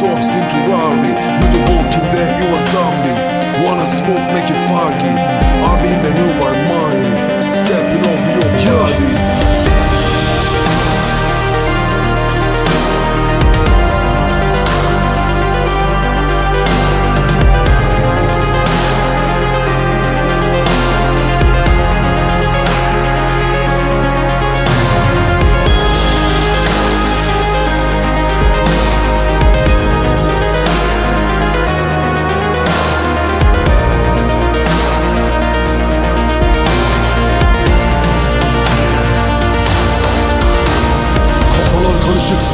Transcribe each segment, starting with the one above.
orbs into Rari. You the walking dead, you a zombie. Wanna smoke, make it foggy. I'm in the new Armani, stepping over your body.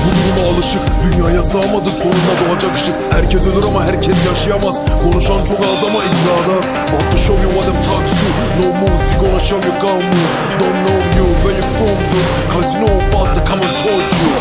Bu duruma alışık, dünyaya sığamadık, sonunda doğacak ışık. Herkes ölür ama herkes yaşayamaz. Konuşan çok az ama icraat az. About to show you what them thugs do. No moves, we gonna show you gun moves. Don't know you, where you from dude, cause you know about to come and torch you.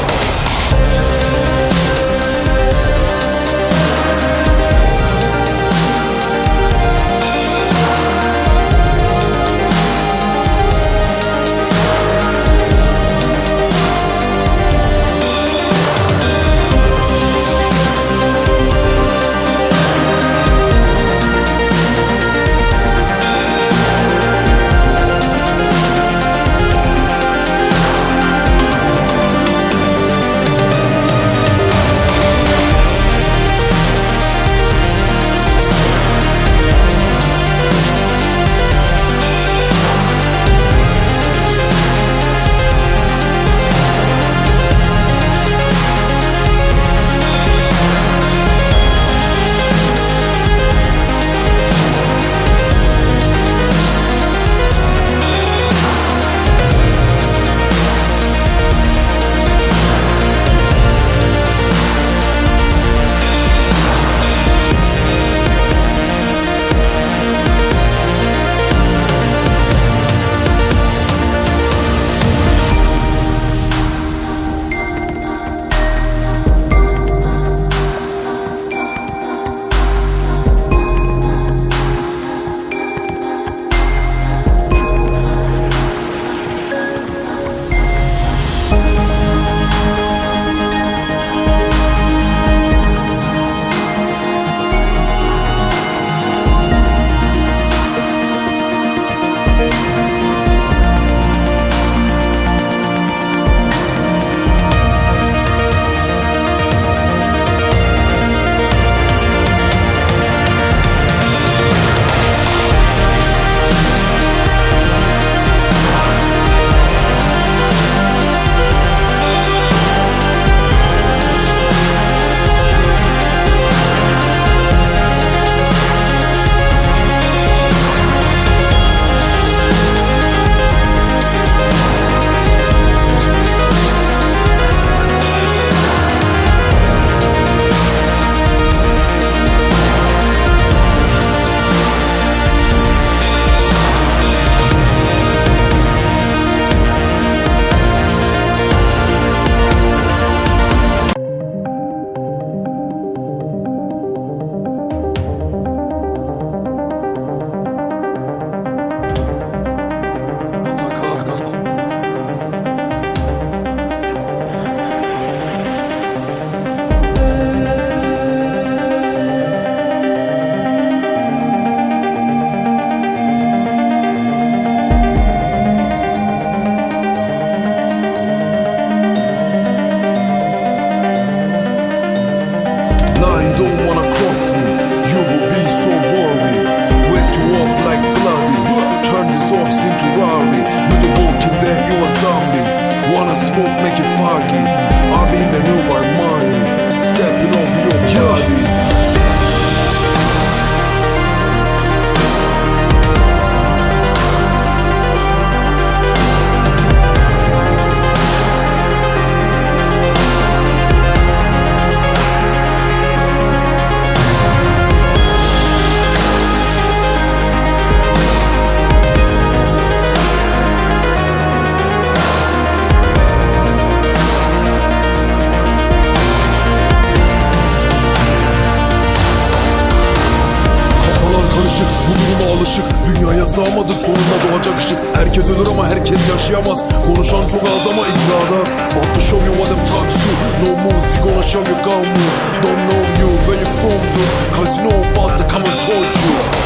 sonunda doğacak ışık. Herkes ölür ama herkes yaşayamaz. Konuşan çok az ama icrada. About to show you what them talks do. No moves, we gonna show you gun moves. Don't know you, where you from dude, cause you know about to come and torch you.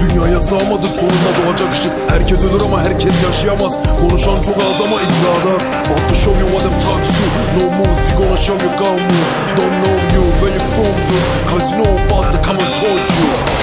Dünyaya sığamadık, sonunda doğacak ışık. Herkes ölür ama herkes yaşayamaz. Konuşan çok az ama icrada. About to show you what them talks do. No moves, we gonna show you gun moves. Don't know you, where you from dude, cause you know about to come and torch you.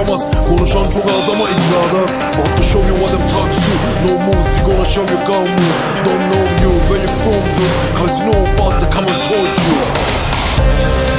yaşayamaz. Konuşan çok az ama icrada. About to show you what them thugs do. No moves, we gonna show you gun moves. Don't know you, where you from dude, cause you know about to come and torch you.